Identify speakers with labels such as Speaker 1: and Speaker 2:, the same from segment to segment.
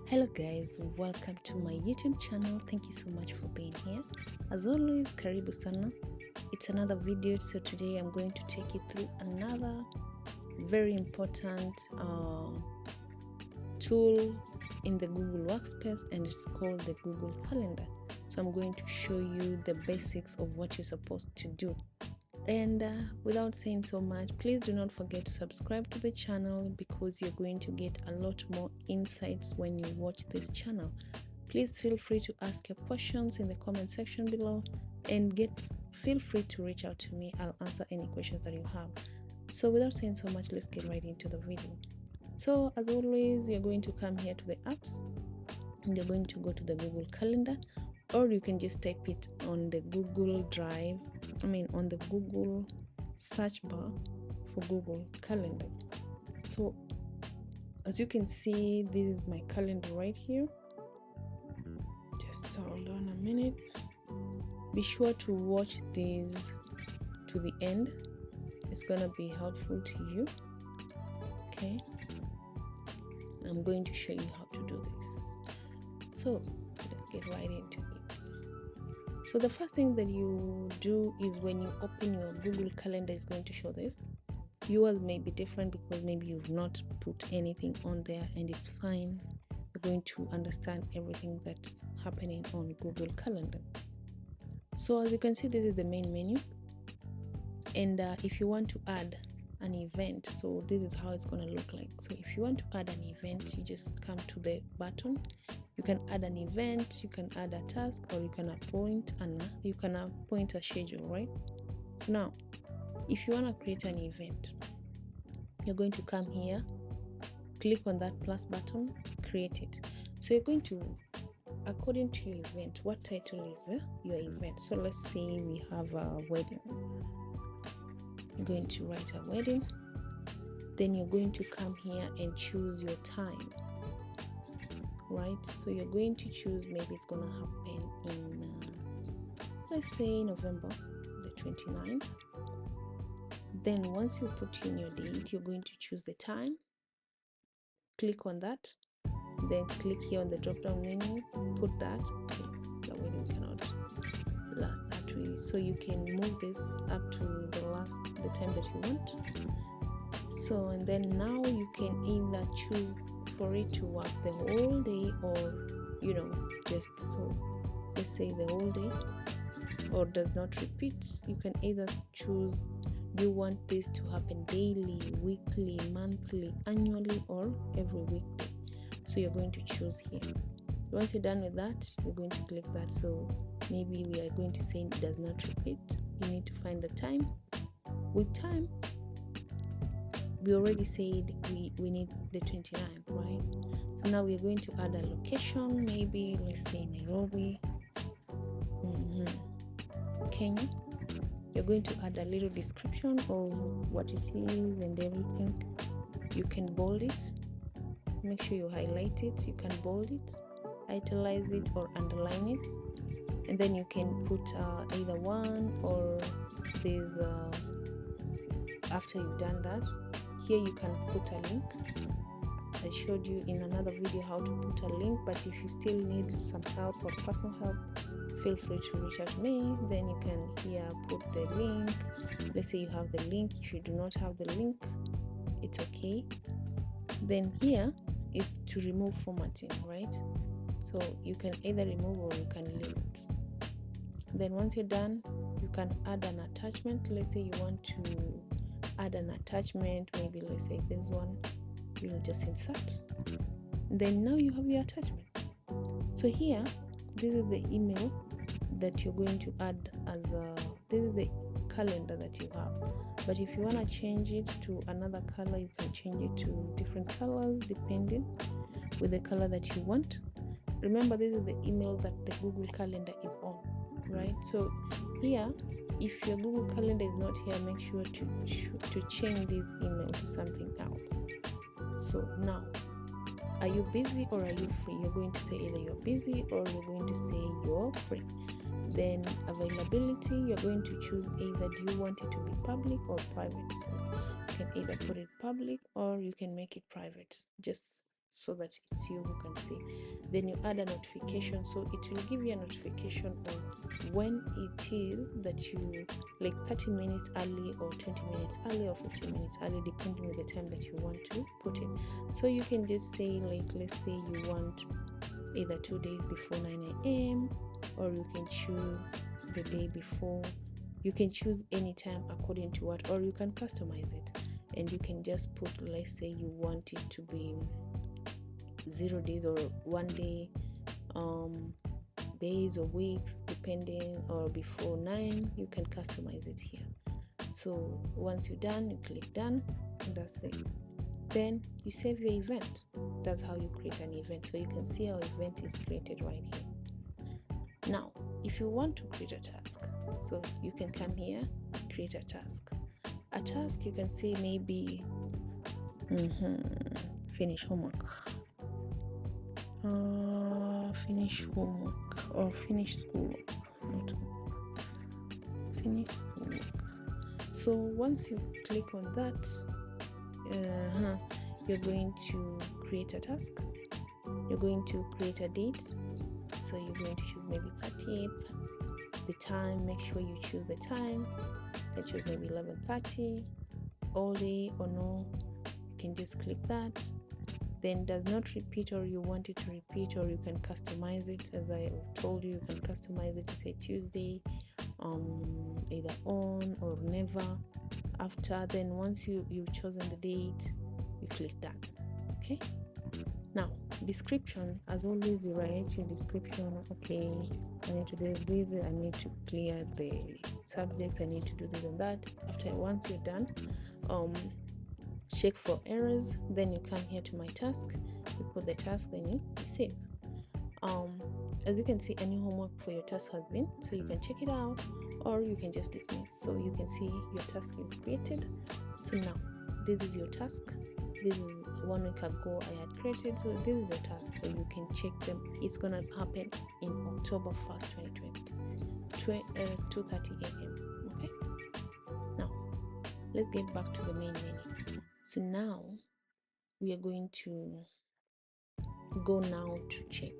Speaker 1: Hello guys, welcome to my YouTube channel. Thank you so much for being here. As always, karibu sana. It's another video. So today I'm going to take you through another very important tool in the Google Workspace, and it's called the Google Calendar. So I'm going to show you the basics of what you're supposed to do. And without saying so much, please do not forget to subscribe to the channel because you're going to get a lot more insights when you watch this channel. Please feel free to ask your questions in the comment section below, and feel free to reach out to me. I'll answer any questions that you have. So without saying so much, let's get right into the video. So as always, you're going to come here to the apps and you're going to go to the Google Calendar, or you can just type it on the Google Drive, on the Google search bar for Google Calendar. So as you can see, this is my calendar right here. Just hold on a minute. Be sure to watch this to the end. It's gonna be helpful to you. Okay, I'm going to show you how to do this. So let's get right into it. So the first thing that you do is when you open your Google Calendar, is going to show this. Yours may be different because maybe you've not put anything on there, and it's fine. You're going to understand everything that's happening on Google Calendar. So as you can see, this is the main menu, and if you want to add an event, so this is how it's going to look like. So if you want to add an event, you just come to the button. You can add an event, you can add a task, or you can appoint a schedule, right? So now, if you want to create an event, you're going to come here, click on that plus button, create it. So you're going to, according to your event, what title is your event? So let's say we have a wedding. You're going to write a wedding. Then you're going to come here and choose your time. Right, so you're going to choose, maybe it's going to happen in let's say November the 29th. Then once you put in your date, you're going to choose the time, click on that, then click here on the drop down menu, put that. The wedding cannot last that way, so you can move this up to the time that you want. So, and then now you can either choose for it to work the whole day, or just, so let's say the whole day, or does not repeat. You can either choose, do you want this to happen daily, weekly, monthly, annually, or every weekday. So you're going to choose here. Once you're done with that, you're going to click that. So maybe we are going to say it does not repeat. You need to find the time. With time, we already said we need the 29th, right? So now we're going to add a location, maybe let's say Nairobi, Kenya. You're going to add a little description of what it is and everything. You can bold it, make sure you highlight it. You can bold it, italize it, or underline it, and then you can put either one, or there's after you've done that, here you can put a link. I showed you in another video how to put a link, but if you still need some help or personal help, feel free to reach out to me. Then you can here put the link. Let's say you have the link. If you do not have the link, it's okay. Then here is to remove formatting, right? So you can either remove or you can leave it. Then once you're done, you can add an attachment. Let's say you want to add an attachment, maybe let's say this one, you'll just insert. Then now you have your attachment. So here, this is the email that you're going to add this is the calendar that you have. But if you want to change it to another color, you can change it to different colors depending with the color that you want. Remember, this is the email that the Google Calendar is on, right? So here, if your Google Calendar is not here, make sure to change this email to something else. So now, are you busy or are you free? You're going to say either you're busy or you're going to say you're free. Then availability, you're going to choose either do you want it to be public or private. So you can either put it public or you can make it private, just so that it's you who can see. Then you add a notification, so it will give you a notification of when it is that you, like 30 minutes early or 20 minutes early or 15 minutes early, depending on the time that you want to put it. So you can just say, like, let's say you want either 2 days before 9 a.m. or you can choose the day before. You can choose any time according to what, or you can customize it, and you can just put, let's say you want it to be 0 days or 1 day, days or weeks, depending, or before 9. You can customize it here. So once you're done, you click done, and that's it. Then you save your event. That's how you create an event. So you can see our event is created right here. Now, if you want to create a task, so you can come here, create a task. A task, you can say maybe finish homework, finish homework, or finish schoolwork. Finish schoolwork. So once you click on that, you're going to create a task. You're going to create a date. So you're going to choose maybe 30th. The time, make sure you choose the time. I choose maybe 11:30. All day or no, you can just click that. Then does not repeat, or you want it to repeat, or you can customize it. As I told you, you can customize it to say Tuesday, either on or never. After, then once you've chosen the date, you click that. Okay. Now, description, as always, you write your description. Okay, I need to do this, I need to clear the subject, I need to do this and that. After, once you're done, check for errors. Then you come here to my task, you put the task, then you save. As you can see, any homework for your task has been, so you can check it out, or you can just dismiss. So you can see your task is created. So now this is your task. This is 1 week ago I had created, so this is your task. So you can check them. It's gonna happen in October 1st, 2020, 2:30 a.m. Okay. Now let's get back to the main menu. So now we are going to go now to check.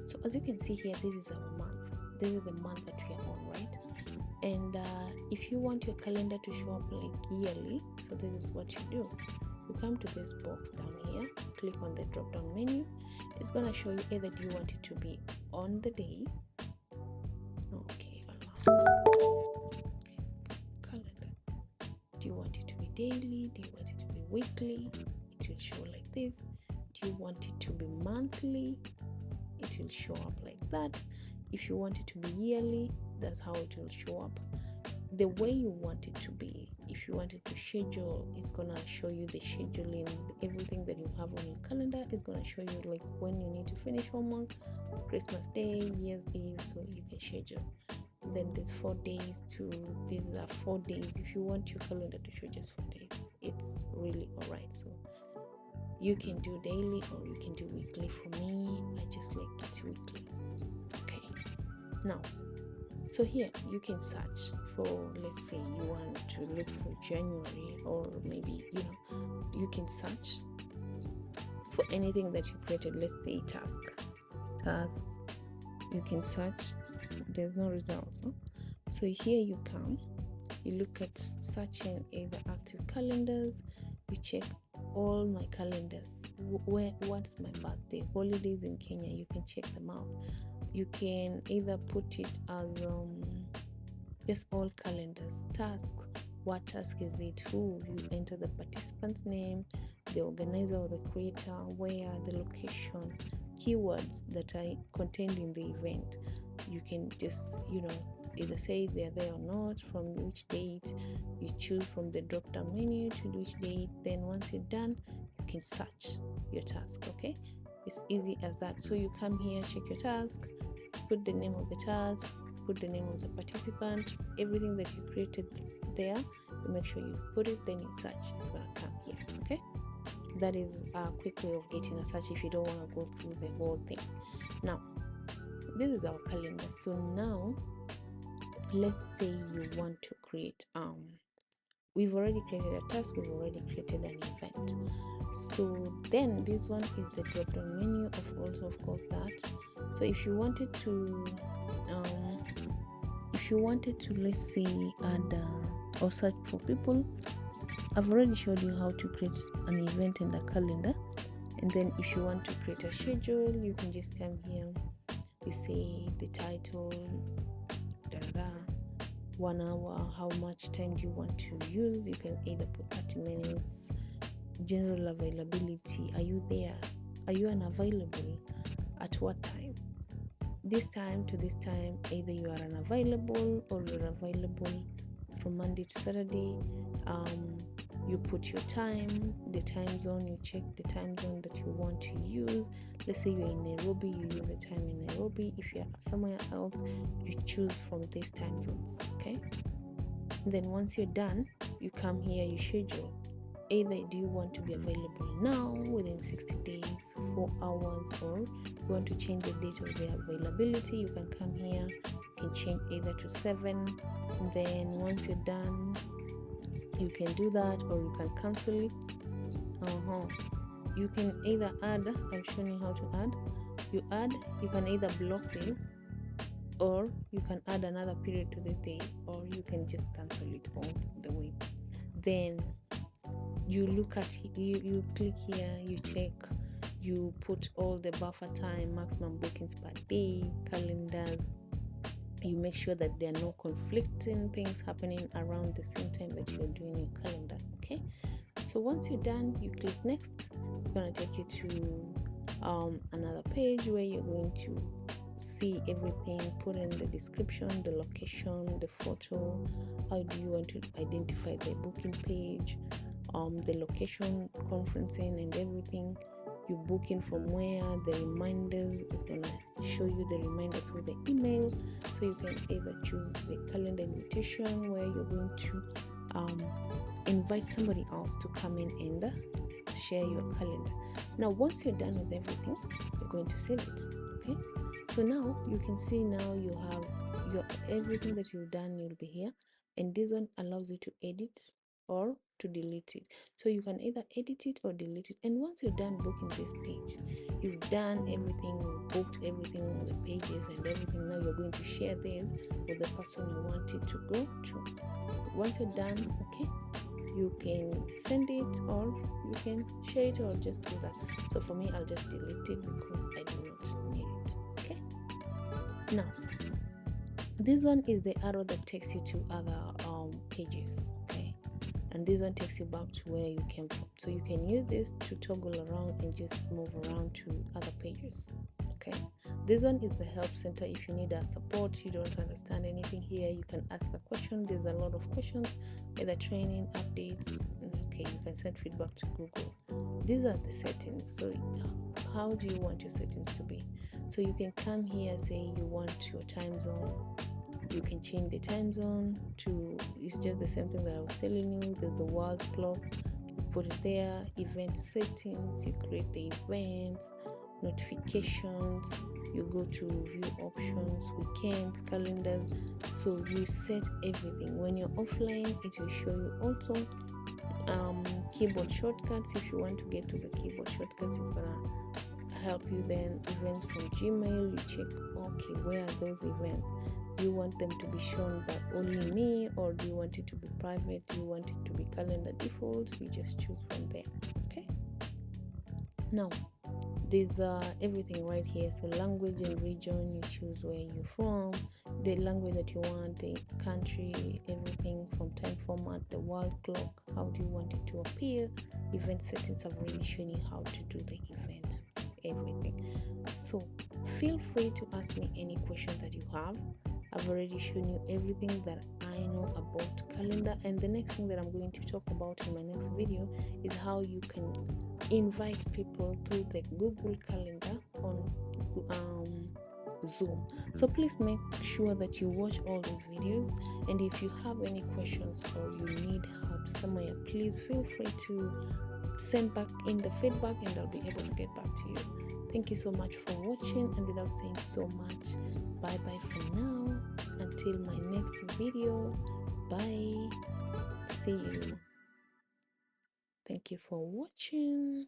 Speaker 1: So as you can see here, this is our month. This is the month that we are on, right? And if you want your calendar to show up like yearly, so this is what you do. You come to this box down here, click on the drop down menu. It's gonna show you either do you want it to be on the day. Okay, calendar. Do you want it to be daily? Do you want it to be weekly? It will show like this. Do you want it to be monthly? It will show up like that. If you want it to be yearly, that's how it will show up. The way you want it to be. If you want it to schedule, it's gonna show you the scheduling. Everything that you have on your calendar is gonna show you like when you need to finish homework, Christmas Day, New Year's Eve, so you can schedule. Then there's 4 days to, these are 4 days. If you want your calendar to show just 4 days, it's really alright. So you can do daily or you can do weekly. For me, I just like it weekly. Okay. Now, so here you can search for, let's say you want to look for January, or maybe, you can search for anything that you created. Let's say task. You can search. There's no results. Huh? So here you come. You look at searching either active calendars. You check all my calendars. What's my birthday? Holidays in Kenya. You can check them out. You can either put it as just all calendars. Tasks. What task is it? Who? You enter the participant's name, the organizer or the creator, where, the location, keywords that are contained in the event. You can just, either say they're there or not, from which date. You choose from the drop down menu to which date. Then once you're done, you can search your task. Okay, it's easy as that. So you come here, check your task, put the name of the task, put the name of the participant, everything that you created there. You make sure you put it, then you search. It's gonna come here. Okay, that is a quick way of getting a search if you don't want to go through the whole thing. Now, this is our calendar. So now let's say you want to create we've already created a task, we've already created an event. So then this one is the drop down menu of also of course that. So if you wanted to let's say add or search for people, I've already showed you how to create an event and a calendar. And then if you want to create a schedule, you can just come here, you say the title, 1 hour, how much time do you want to use. You can either put 30 minutes, general availability, are you there, are you unavailable, at what time, this time to this time, either you are unavailable or you're available from Monday to Saturday. You put your time, the time zone, you check the time zone that you want to use. Let's say you're in Nairobi, you use the time in Nairobi. If you're somewhere else, you choose from these time zones, okay? And then once you're done, you come here, you schedule. Either do you want to be available now, within 60 days, 4 hours, or you want to change the date of the availability, you can come here, you can change either to 7. And then once you're done, you can do that, or you can cancel it. You can either add, I've shown you how to add. You can either block this, or you can add another period to this day, or you can just cancel it all the way. Then you look at, you click here, you check, you put all the buffer time, maximum bookings per day, calendars. You make sure that there are no conflicting things happening around the same time that you're doing your calendar, okay? So once you're done, you click next. It's going to take you to another page where you're going to see everything, put in the description, the location, the photo, how do you want to identify the booking page, the location, conferencing, and everything. You book in from where, the reminders, it's gonna show you the reminder through the email. So you can either choose the calendar invitation where you're going to invite somebody else to come in and share your calendar. Now once you're done with everything, you're going to save it, okay? So now you can see, now you have your everything that you've done, you'll be here, and this one allows you to edit or to delete it. So you can either edit it or delete it. And once you're done booking this page, you've done everything, you've booked everything on the pages and everything. Now you're going to share this with the person you want it to go to. Once you're done, okay, you can send it or you can share it, or just do that. So for me, I'll just delete it because I do not need it, okay? Now this one is the arrow that takes you to other pages, okay? And this one takes you back to where you came from. So you can use this to toggle around and just move around to other pages, okay? This one is the help center. If you need our support, you don't understand anything here, you can ask a question. There's a lot of questions, either training, updates, okay? You can send feedback to Google. These are the settings. So how do you want your settings to be? So you can come here, say you want your time zone. You can change the time zone to, it's just the same thing that I was telling you. There's the world clock, you put it there. Event settings, you create the events, notifications, you go to view options, weekends, calendars. So you set everything. When you're offline, it will show you also keyboard shortcuts. If you want to get to the keyboard shortcuts, it's gonna help you. Then events from Gmail, you check, okay, where are those events? Do you want them to be shown by only me, or do you want it to be private? Do you want it to be calendar default? You just choose from there, okay? Now there's everything right here. So language and region, you choose where you're from, the language that you want, the country, everything from time format, the world clock, how do you want it to appear. Event settings, I've already shown you how to do the event, everything. So feel free to ask me any question that you have. I've already shown you everything that I know about calendar, and the next thing that I'm going to talk about in my next video is how you can invite people to the Google Calendar on Zoom. So please make sure that you watch all those videos, and if you have any questions or you need help somewhere, please feel free to send back in the feedback and I'll be able to get back to you. Thank you so much for watching, and without saying so much, bye bye for now until my next video. Bye. see you. Thank you for watching.